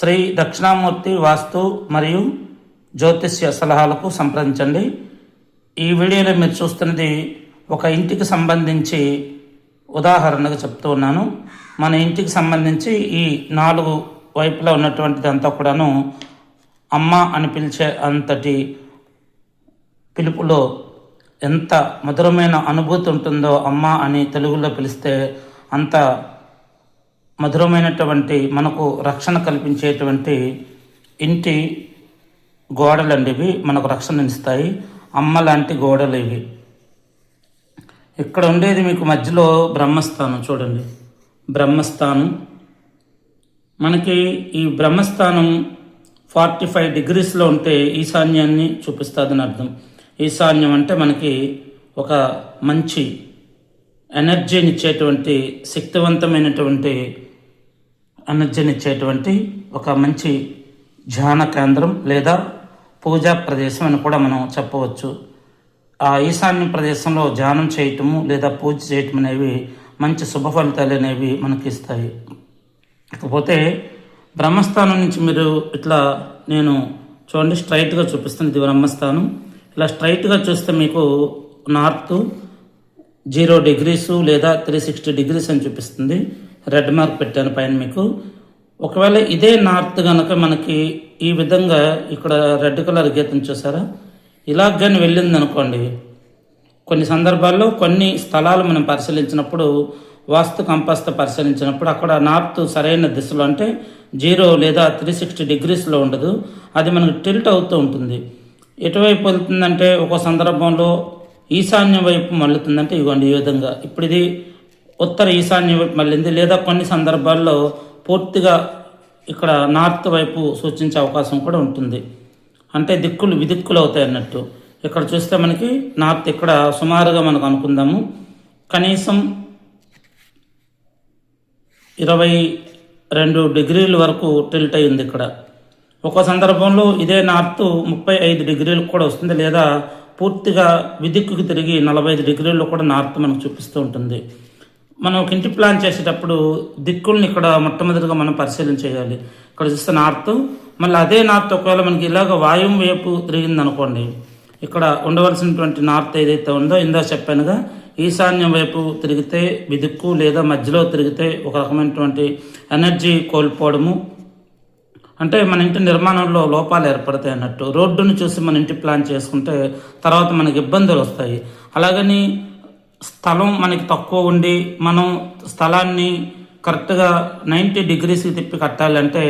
శ్రీ దక్షిణామూర్తి వాస్తు మరియు జ్యోతిష్య సలహాలకు సంప్రదించండి. ఈ వీడియోలో మీరు చూస్తున్నది ఒక ఇంటికి సంబంధించి ఉదాహరణగా చెప్తూ ఉన్నాను. మన ఇంటికి సంబంధించి ఈ 4 వైపులా ఉన్నటువంటిది అంతా కూడాను అమ్మ అని పిలిచే అంతటి పిలుపులో ఎంత మధురమైన అనుభూతి ఉంటుందో అమ్మ అని తెలుగులో పిలిస్తే అంత మధురమైనటువంటి మనకు రక్షణ కల్పించేటువంటి ఇంటి గోడలండి ఇవి. మనకు రక్షణ ఇస్తాయి. అమ్మ లాంటి గోడలు ఇవి. ఇక్కడ ఉండేది మీకు మధ్యలో బ్రహ్మస్థానం చూడండి. బ్రహ్మస్థానం మనకి ఈ బ్రహ్మస్థానం 45 డిగ్రీస్లో ఉంటే ఈశాన్యాన్ని చూపిస్తుందని అర్థం. ఈశాన్యం అంటే మనకి ఒక మంచి ఎనర్జీని ఇచ్చేటువంటి, శక్తివంతమైనటువంటి ఎనర్జీని ఇచ్చేటువంటి ఒక మంచి ధ్యాన కేంద్రం లేదా పూజా ప్రదేశం అని కూడా మనం చెప్పవచ్చు. ఆ ఈశాన్య ప్రదేశంలో ధ్యానం చేయటము లేదా పూజ చేయటం అనేవి మంచి శుభ ఫలితాలు అనేవి మనకి ఇస్తాయి. ఇకపోతే బ్రహ్మస్థానం నుంచి మీరు ఇట్లా నేను చూడండి స్ట్రైట్గా చూపిస్తాను. ఇది బ్రహ్మస్థానం. ఇలా స్ట్రైట్గా చూస్తే మీకు నార్త్ 0 డిగ్రీస్ లేదా 360 డిగ్రీస్ అని చూపిస్తుంది. రెడ్ మార్క్ పెట్టాను పైన మీకు. ఒకవేళ ఇదే నార్త్ కనుక మనకి ఈ విధంగా ఇక్కడ రెడ్ కలర్ గీతం చూసారా, ఇలాగని వెళ్ళింది అనుకోండి. కొన్ని సందర్భాల్లో కొన్ని స్థలాలు మనం పరిశీలించినప్పుడు, వాస్తు కంపాస్తో పరిశీలించినప్పుడు అక్కడ నార్త్ సరైన దిశలో అంటే 0 లేదా 360 డిగ్రీస్లో ఉండదు. అది మనకు టిల్ట్ అవుతూ ఉంటుంది. ఎటువైపు వెళ్తుందంటే ఒక సందర్భంలో ఈశాన్యం వైపు మళ్ళుతుందంటే ఇవ్వండి ఈ విధంగా. ఇప్పుడు ఇది ఉత్తర ఈశాన్యం వైపు మళ్ళింది. లేదా కొన్ని సందర్భాల్లో పూర్తిగా ఇక్కడ నార్త్ వైపు సూచించే అవకాశం కూడా ఉంటుంది. అంటే దిక్కులు విదిక్కులు అవుతాయి అన్నట్టు. ఇక్కడ చూస్తే మనకి నార్త్ ఇక్కడ సుమారుగా మనకు అనుకుందాము కనీసం 22 డిగ్రీల వరకు టిల్ట్ అయింది ఇక్కడ. ఒక సందర్భంలో ఇదే నార్త్ 35 డిగ్రీలకు కూడా వస్తుంది. లేదా పూర్తిగా విదిక్కుకి తిరిగి 45 డిగ్రీల్లో కూడా నార్త్ మనకు చూపిస్తూ ఉంటుంది. మనం ఒక ఇంటి ప్లాన్ చేసేటప్పుడు దిక్కుల్ని ఇక్కడ మొట్టమొదటిగా మనం పరిశీలన చేయాలి. ఇక్కడ చూస్తే నార్త్, మళ్ళీ అదే నార్త్ ఒకవేళ మనకి ఇలాగ వాయువు వైపు తిరిగింది అనుకోండి, ఇక్కడ ఉండవలసినటువంటి నార్త్ ఏదైతే ఉందో ఇందా చెప్పానుగా, ఈశాన్యం వైపు తిరిగితే విదిక్కు లేదా మధ్యలో తిరిగితే ఒక రకమైనటువంటి ఎనర్జీ కోల్పోవడము, అంటే మన ఇంటి నిర్మాణంలో లోపాలు ఏర్పడతాయి అన్నట్టు. రోడ్డును చూసి మన ఇంటి ప్లాన్ చేసుకుంటే తర్వాత మనకి ఇబ్బందులు వస్తాయి. అలాగని స్థలం మనకి తక్కువ ఉండి మనం స్థలాన్ని కరెక్ట్గా 90 డిగ్రీస్కి తిప్పి కట్టాలంటే